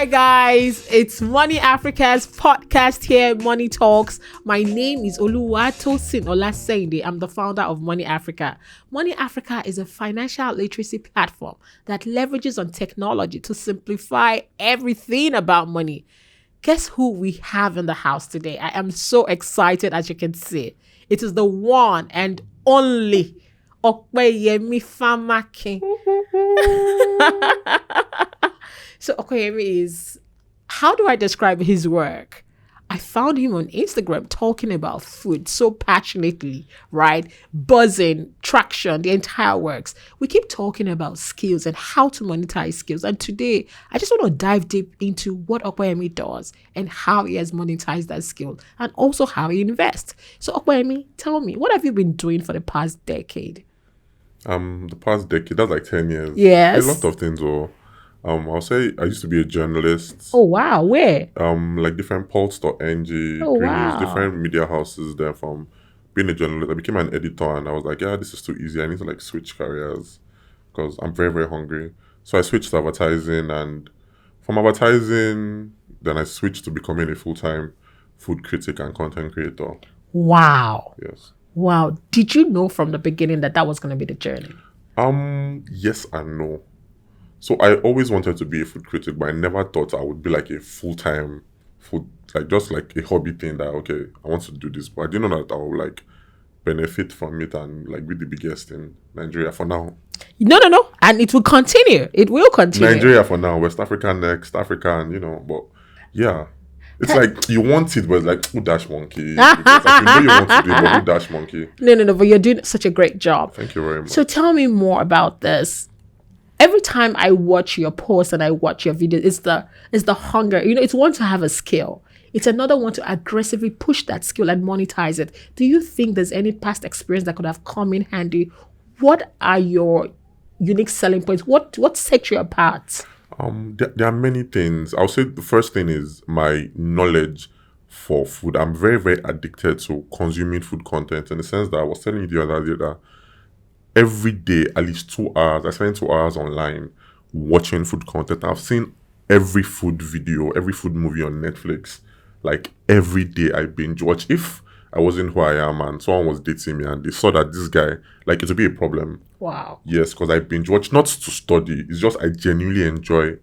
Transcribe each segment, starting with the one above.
Hi guys, it's Money Africa's podcast here, Money Talks. My name is Oluwatosin Olasende. I'm the founder of Money Africa. Money Africa is a financial literacy platform that leverages on technology to simplify everything about money. Guess who we have in the house today? I am so excited, as you can see. It is the one and only Opeyemi Famakin. So Okoyemi is, how do I describe his work? I found him on Instagram talking about food so passionately, right? Buzzing, traction, the entire works. We keep talking about skills and how to monetize skills. And today, I just want to dive deep into what Okoyemi does and how he has monetized that skill and also how he invests. So Okoyemi, tell me, what have you been doing for the past decade? The past decade, that's like 10 years. Yes. A lot of things. I'll say I used to be a journalist. Oh, wow. Where? Like different Pulse.ng, Oh, Green wow. News, different media houses there. From being a journalist, I became an editor, and I was like, yeah, this is too easy. I need to like switch careers because I'm very, very hungry. So I switched to advertising, and from advertising, then I switched to becoming a full-time food critic and content creator. Wow. Yes. Wow. Did you know from the beginning that was going to be the journey? Yes and no. So I always wanted to be a food critic, but I never thought I would be like a full-time food, like just like a hobby thing that, okay, I want to do this. But I didn't know that I would like benefit from it and like be the biggest in Nigeria for now. No. And it will continue. It will continue. Nigeria for now, West Africa next, Africa, and but yeah. It's like you want it, but it's like, who dash monkey? It's like, you want to do it, but who dash monkey? No, but you're doing such a great job. Thank you very much. So tell me more about this. Every time I watch your posts and I watch your videos, it's the hunger. It's one to have a skill. It's another one to aggressively push that skill and monetize it. Do you think there's any past experience that could have come in handy? What are your unique selling points? What sets you apart? There are many things. I'll say the first thing is my knowledge for food. I'm very, very addicted to consuming food content in the sense that I was telling you the other day that every day, at least 2 hours, I spend 2 hours online watching food content. I've seen every food video, every food movie on Netflix. Like every day I binge watch. If I wasn't who I am and someone was dating me and they saw that this guy, like it would be a problem. Wow. Yes, because I binge watch, not to study. It's just I genuinely enjoy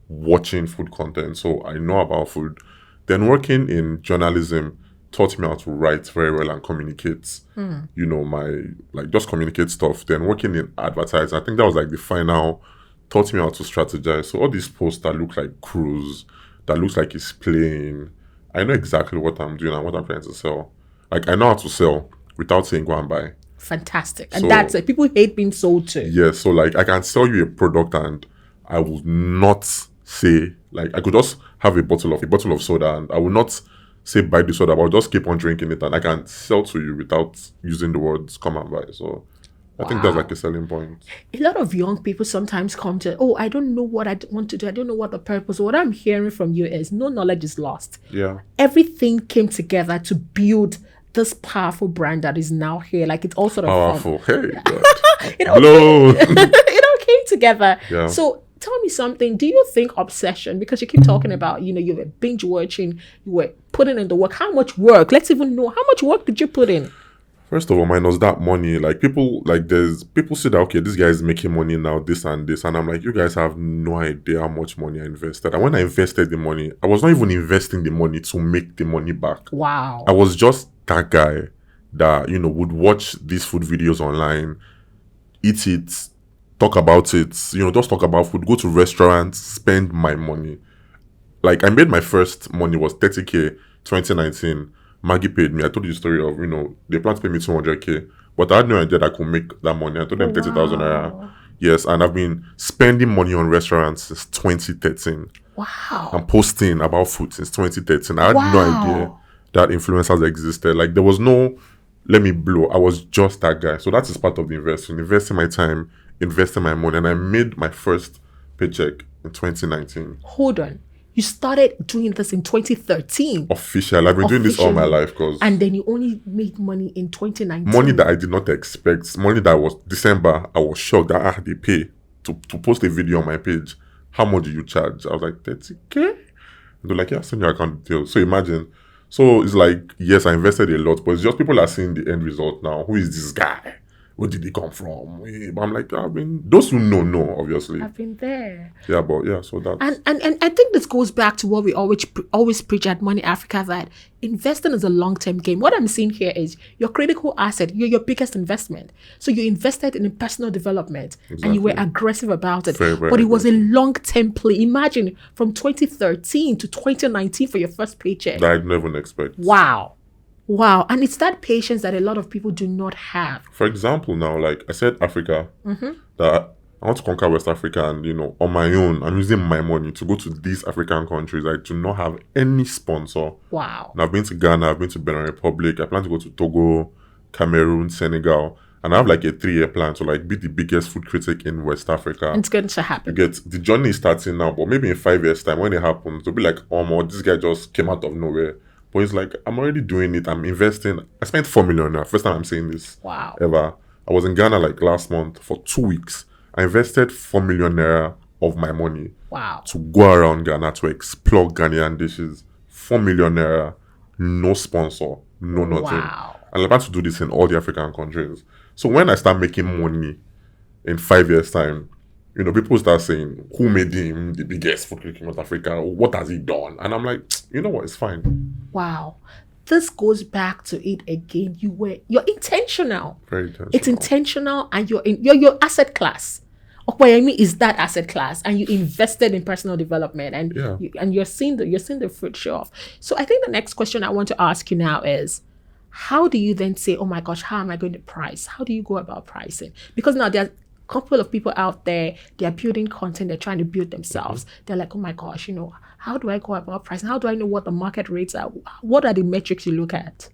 watching food content. So I know about food. Then working in journalism taught me how to write very well and communicate, just communicate stuff. Then working in advertising, I think that was like the final, taught me how to strategize. So all these posts that look like cruise, that looks like it's playing, I know exactly what I'm doing and what I'm trying to sell. Like I know how to sell without saying go and buy. Fantastic. And that's it. People hate being sold to. Yeah, so like I can sell you a product and I would not say, like I could just have a bottle of soda and I will not say buy the soda, but I'll just keep on drinking it and I can sell to you without using the words come and buy. So I think that's like a selling point. A lot of young people sometimes come to, I don't know what I want to do. I don't know what the purpose. What I'm hearing from you is no knowledge is lost. Yeah. Everything came together to build this powerful brand that is now here. Like it's all sort of powerful. Hey, God. it all came together. Yeah. So tell me something. Do you think obsession, because you keep talking about, you were binge watching, you were putting in the work. How much work? Let's even know, how much work did you put in? First of all, minus that money, like people say that, okay, this guy is making money now, this and this. And I'm like, you guys have no idea how much money I invested. And when I invested the money, I was not even investing the money to make the money back. Wow. I was just that guy that, would watch these food videos online, eat it, talk about it, just talk about food, go to restaurants, spend my money. Like I made my first money was 30K 2019. Maggie paid me. I told you the story of, they planned to pay me 200K, but I had no idea that I could make that money. I told them 30,000 naira. Yes, and I've been spending money on restaurants since 2013. Wow. I'm posting about food since 2013. I had no idea that influencers existed. Like there was no, let me blow. I was just that guy. So that is part of the investing my time, investing my money. And I made my first paycheck in 2019. Hold on. You started doing this in 2013. Official. I've been doing this all my life. And then you only made money in 2019. Money that I did not expect. Money that was December. I was shocked that I had to pay to post a video on my page. how much do you charge? I was like, 30K? And they're like, yeah, send your account details. So imagine. So it's like, yes, I invested a lot, but it's just people are seeing the end result now. Who is this guy? Where did he come from? But I'm like, those who know, obviously. I've been there. Yeah, but yeah, so that's... And I think this goes back to what we always preach at Money Africa, that investing is a long-term game. What I'm seeing here is your critical asset, you're your biggest investment. So you invested in personal development and you were aggressive about it. Very, very but it was a long-term play. Imagine from 2013 to 2019 for your first paycheck. that I didn't even expect. Wow. And it's that patience that a lot of people do not have. For example, now, like I said, Africa, that I want to conquer West Africa, and on my own, I'm using my money to go to these African countries. I do not have any sponsor. Wow. And I've been to Ghana, I've been to Benin Republic, I plan to go to Togo, Cameroon, Senegal, and I have like a 3-year plan to like be the biggest food critic in West Africa. And it's going to happen. The journey is starting now, but maybe in 5 years' time, when it happens, they'll be like, this guy just came out of nowhere. But it's like, I'm already doing it. I'm investing. I spent 4 million now. First time I'm saying this. Wow. Ever. I was in Ghana like last month for 2 weeks. I invested 4 million naira of my money. Wow. To go around Ghana to explore Ghanaian dishes. 4 million naira. No sponsor. No nothing. Wow. And I'm about to do this in all the African countries. So when I start making money in 5 years' time, people start saying, who made him the biggest food critic in North Africa? What has he done? And I'm like, you know what? It's fine. Wow. This goes back to it again. You're intentional. Very intentional. It's intentional, and you're your asset class. Okoyemi is that asset class, and you invested in personal development, and you're seeing the fruit show off. So I think the next question I want to ask you now is, how do you then say, oh my gosh, how am I going to price? How do you go about pricing? Because now there are a couple of people out there, they're building content, they're trying to build themselves. They're like, oh my gosh, how do I go about pricing? How do I know what the market rates are? What are the metrics you look at?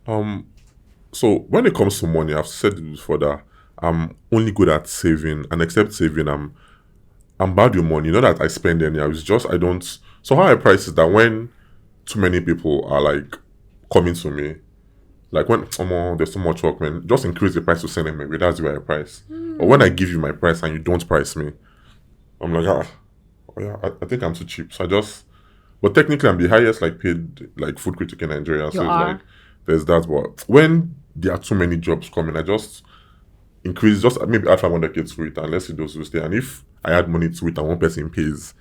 So when it comes to money, I've said it before that I'm only good at saving, and except saving, I'm bad with money. Not that I spend any, it's just I don't. So how I price is that when too many people are like coming to me, like when there's too much work, man, just increase the price to send them away. That's the way I price. Or when I give you my price and you don't price me, I'm like, I think I'm too cheap. So but technically I'm the highest like paid like food critic in Nigeria. So it's like there's that. But when there are too many jobs coming, I just increase, just maybe add 500K to it, and let's see those who stay. And if I add money to it and one person pays,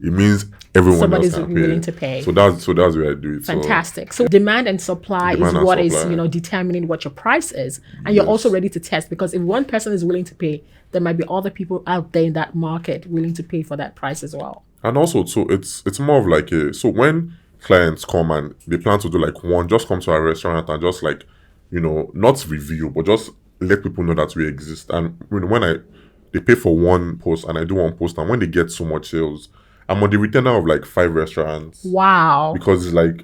it means everyone Somebody's else can willing to pay. So that's the way I do it. Fantastic. So demand and supply is what is determining what your price is, and you're also ready to test, because if one person is willing to pay, there might be other people out there in that market willing to pay for that price as well. And also, so it's more of like so when clients come and they plan to do like just come to our restaurant and just like not review, but just let people know that we exist. And when they pay for one post and I do one post, and when they get so much sales, I'm on the retainer of like 5 restaurants. Wow. Because it's like,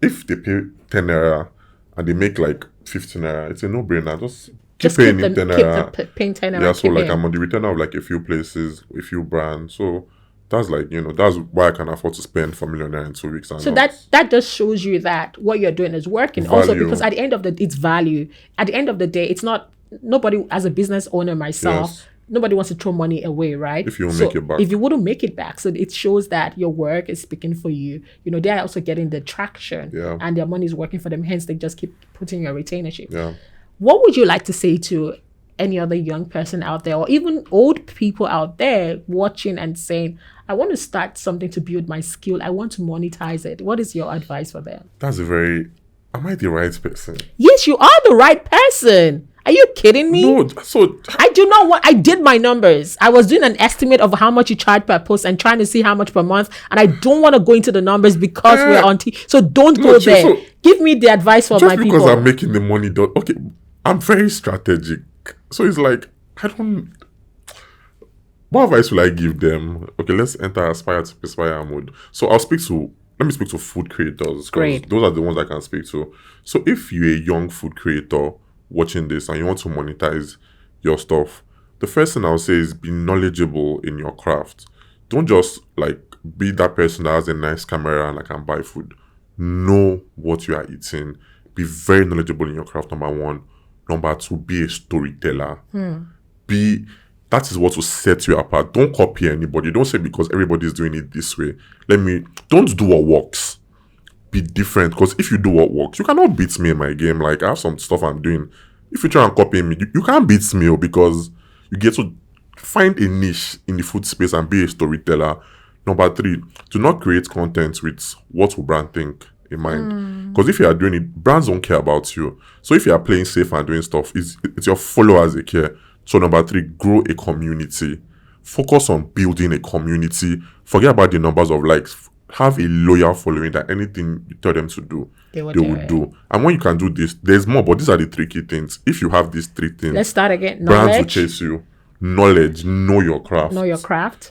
if they pay 10 naira and they make like 15 naira, it's a no-brainer. Just keep paying 10 naira. Paying 10 naira. Yeah, so like I'm on the retainer of like a few places, a few brands. So that's like, that's why I can afford to spend 4 million naira in 2 weeks. So that just shows you that what you're doing is working. Value. Also, because at the end of it's value. At the end of the day, it's not, nobody as a business owner myself, yes. Nobody wants to throw money away, right? If you won't make it back. If you wouldn't make it back. So it shows that your work is speaking for you. They're also getting the traction, and their money is working for them. Hence, they just keep putting your retainership. Yeah. What would you like to say to any other young person out there, or even old people out there watching and saying, I want to start something to build my skill. I want to monetize it. What is your advice for them? Am I the right person? Yes, you are the right person. Are you kidding me? No, so I do not want. I did my numbers. I was doing an estimate of how much you charge per post and trying to see how much per month. And I don't want to go into the numbers because we're on So don't go there. So give me the advice for my people. Just because I'm making the money, okay, I'm very strategic. So it's like, what advice will I give them? Okay, let's enter aspire to perspire mode. So let me speak to food creators. Great. Those are the ones I can speak to. So if you're a young food creator watching this and you want to monetize your stuff, the first thing I'll say is be knowledgeable in your craft. Don't just like be that person that has a nice camera and I can buy food. Know what you are eating. Be very knowledgeable in your craft, number one. Number two, be a storyteller. That That is what will set you apart. Don't copy anybody. Don't say because everybody is doing it this way. Don't do what works. Be different. Because if you do what works, you cannot beat me in my game. Like, I have some stuff I'm doing. If you try and copy me, you can't beat me because you get to find a niche in the food space and be a storyteller. Number 3, do not create content with what will brand think in mind. Because if you are doing it, brands don't care about you. So if you are playing safe and doing stuff, it's your followers they care. So number 3, grow a community. Focus on building a community. Forget about the numbers of likes. Have a loyal following that anything you tell them to do, they will do. And when you can do this, there's more, but these are the 3 key things. If you have these 3 things, let's start again. Brands will chase you. Knowledge, know your craft.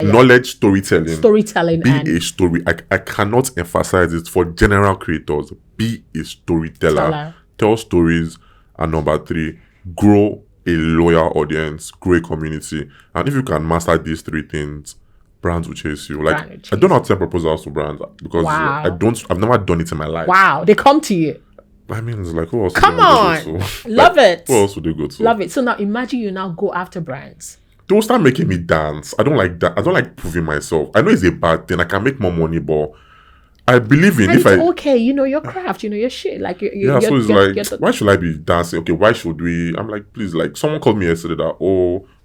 Knowledge, storytelling. Be a story. I cannot emphasize it for general creators. Be a storyteller. Tell stories. And number 3, grow a loyal audience, grow a community. And if you can master these 3 things, brands will chase you. Like, I don't know how to send proposals to brands because I've never done it in my life. Wow, they come to you. I mean, it's like, who else? Come on, love it. Who else would they go to? Love it. So now imagine you now go after brands. They will start making me dance. I don't like that. I don't like proving myself. I know it's a bad thing. I can make more money, but I believe in okay, you know your craft, you know your shit. Like so it's like, why should I be dancing? Okay, why should we? I'm like, please, like, someone called me yesterday that,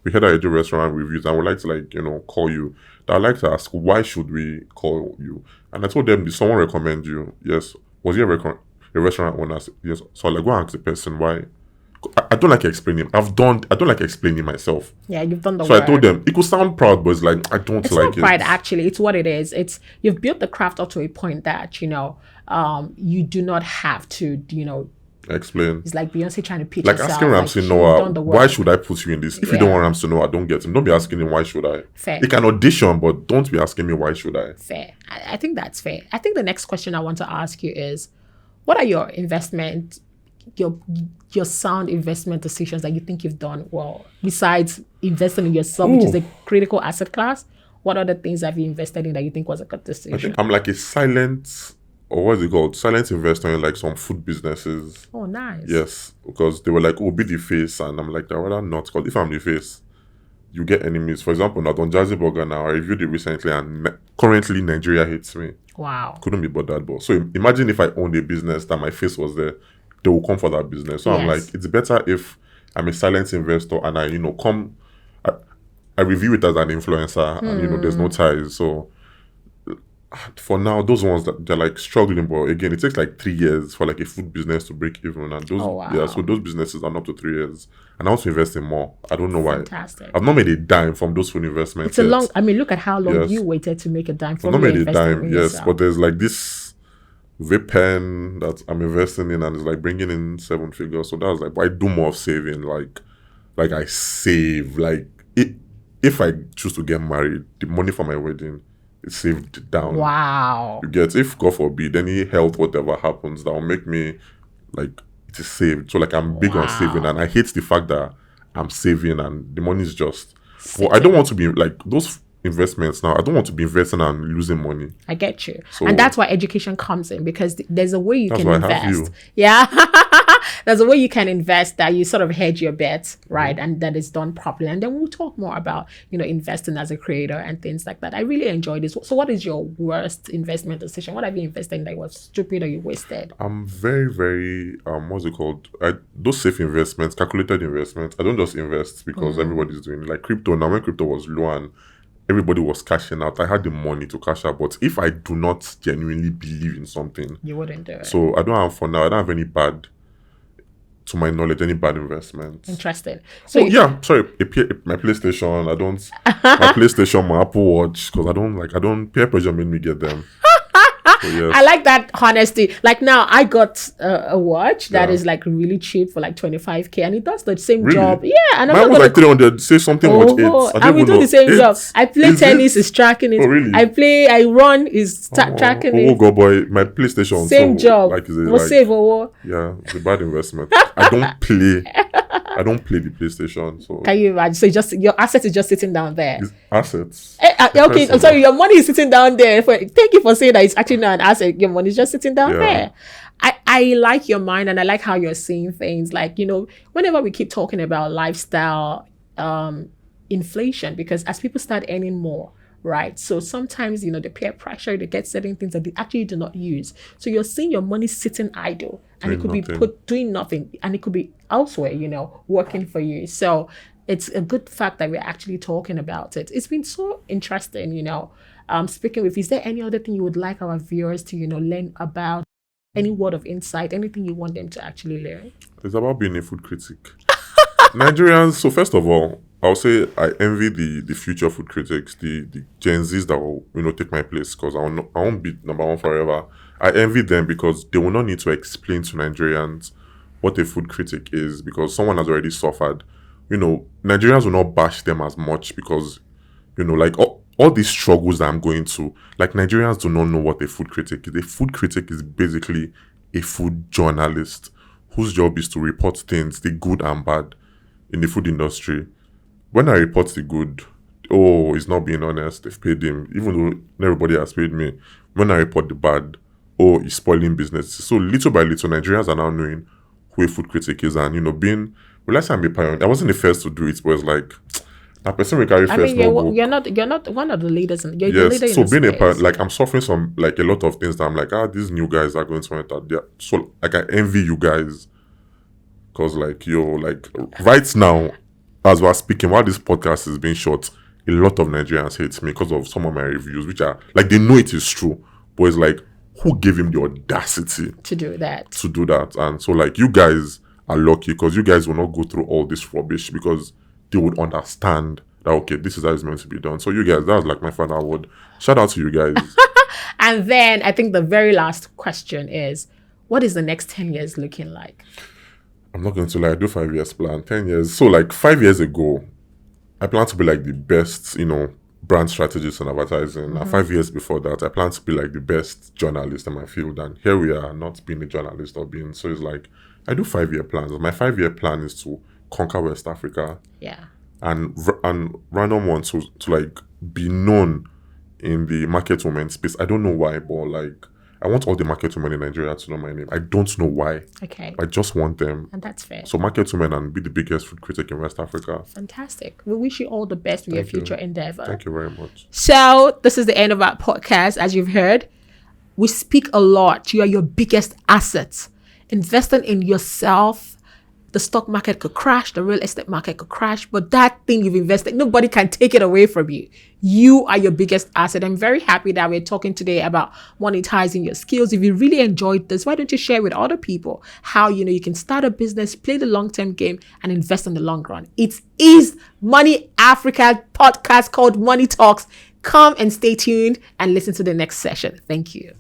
we heard that you do restaurant reviews and would like to, like, call you. That I'd like to ask, why should we call you? And I told them, did someone recommend you? Yes. Was he a restaurant owner? Yes. So I like, go and ask the person why. I don't like explaining. I don't like explaining myself. Yeah, you've done the work. So I told them, it could sound proud, but it's like, I don't it's like not pride, actually. It's what it is. It's, you've built the craft up to a point that, you do not have to, explain. It's like Beyonce trying to pitch like herself. Asking Ramsey Noah, why should I put you in this? If you don't want Ramsey Noah, don't get him. Don't be asking him, why should I? Fair. You can audition, but don't be asking me, why should I? Fair. I think that's fair. I think the next question I want to ask you is, what are your your sound investment decisions that you think you've done well, besides investing in yourself, which is a critical asset class? What other things have you invested in that you think was a good decision? I think I'm like a silent, or what is it called? Silent investor in like some food businesses. Oh, nice. Yes, because they were like, be the face. And I'm like, I'd rather not. Because if I'm the face, you get enemies. For example, now on Jazzy Burger now, I reviewed it recently and currently Nigeria hates me. Wow. Couldn't be bothered. But so imagine if I owned a business that my face was there, they will come for that business. So I'm like, it's better if I'm a silent investor and I, I review it as an influencer and, there's no ties. So for now, those ones that they're like struggling, but again, it takes like 3 years for like a food business to break even. And those, so those businesses are up to 3 years. And I want to invest in more. I don't know why. Fantastic. I've not made a dime from those food investments. It's a long, look at how long you waited to make a dime from. I've not made a dime, but there's like this vape pen that I'm investing in and it's like bringing in 7 figures. So that's like, but I do more of saving. Like I save. Like if I choose to get married, the money for my wedding is saved down. Wow. You get, if God forbid any health whatever happens, that will make me like, it is saved. So like I'm big on saving and I hate the fact that I'm saving and the money is just. Well, I don't want to be like those investments now. I don't want to be investing and losing money. I get you. So, and that's why education comes in, because there's a way you can invest. Yeah. There's a way you can invest that you sort of hedge your bets, right? And that is done properly. And then we'll talk more about, investing as a creator and things like that. I really enjoyed this. So what is your worst investment decision? What have you invested in that was stupid or you wasted? I'm very, very, what's it called? Those safe investments, calculated investments. I don't just invest because everybody's doing it. Like crypto. Now when crypto was low and everybody was cashing out, I had the money to cash out. But if I do not genuinely believe in something, you wouldn't do it. So I don't have to my knowledge, any bad investments. Interesting. So my PlayStation, my PlayStation, my Apple Watch, because I don't peer pressure made me get them. So, yes. I like that honesty. Like now, I got a watch that is like really cheap for like 25K, and it does the same job. Yeah, and mine was like 300. Say something watch 8. And we do the same job. I play tennis, is tracking it. Oh, really? I run, is tracking it. Oh God, boy, my PlayStation. Same job. Like, Yeah, it's a bad investment. I don't play the PlayStation. So can you imagine? So your asset is just sitting down there. It's assets. Okay, I'm sorry. Your money is sitting down there. Thank you for saying that it's actually not an asset. Your money is just sitting down there. I like your mind and I like how you're seeing things. Like, whenever we keep talking about lifestyle, inflation, because as people start earning more, right? So sometimes, the peer pressure, they get certain things that they actually do not use. So you're seeing your money sitting idle, and it could be doing nothing, and it could be elsewhere, working for you. So it's a good fact that we're actually talking about it. It's been so interesting, speaking with, is there any other thing you would like our viewers to, learn about? Any word of insight, anything you want them to actually learn? It's about being a food critic. Nigerians, so first of all, I'll say I envy the future food critics, the Gen Zs that will, take my place, because I won't be number one forever. I envy them because they will not need to explain to Nigerians what a food critic is, because someone has already suffered. Nigerians will not bash them as much because, like all these struggles that I'm going to, like, Nigerians do not know what a food critic is. A food critic is basically a food journalist whose job is to report things, the good and bad, in the food industry. When I report the good, he's not being honest, they've paid him, even though everybody has paid me. When I report the bad, he's spoiling business. So little by little, Nigerians are now knowing who a food critic is, and, let's say I'm a pioneer. I wasn't the first to do it, but it's like, a person will carry first. You're not one of the leaders. You're the leader so in being space. a parent, like, I'm suffering some, like, a lot of things that I'm like, these new guys are going to enter there. So, like, I envy you guys, because, like, right now, as we're speaking, while this podcast is being shot, a lot of Nigerians hate me because of some of my reviews, which are like, they know it is true, but it's like, who gave him the audacity to do that? And so, like, you guys are lucky, because you guys will not go through all this rubbish, because they would understand that, okay, this is how it's meant to be done. So you guys, that's like my final word. Shout out to you guys. And then I think the very last question is, what is the next 10 years looking like? I'm not going to lie, I do 5 years plan, 10 years. So, like, 5 years ago, I plan to be like the best, brand strategist in advertising. And 5 years before that, I plan to be like the best journalist in my field. And here we are, not being a journalist so it's like, I do 5-year plans. My 5-year plan is to conquer West Africa. Yeah. And random one to like be known in the market women space. I don't know why, but like, I want all the market women in Nigeria to know my name. I don't know why. Okay. I just want them. And that's fair. So market women and be the biggest food critic in West Africa. Fantastic. We wish you all the best with your future endeavor. Thank you very much. So this is the end of our podcast. As you've heard, we speak a lot. You are your biggest asset. Investing in yourself. The stock market could crash, the real estate market could crash, but that thing you've invested, nobody can take it away from you. You are your biggest asset. I'm very happy that we're talking today about monetizing your skills. If you really enjoyed this, why don't you share with other people how, you can start a business, play the long-term game, and invest in the long run. It is Money Africa podcast called Money Talks. Come and stay tuned and listen to the next session. Thank you.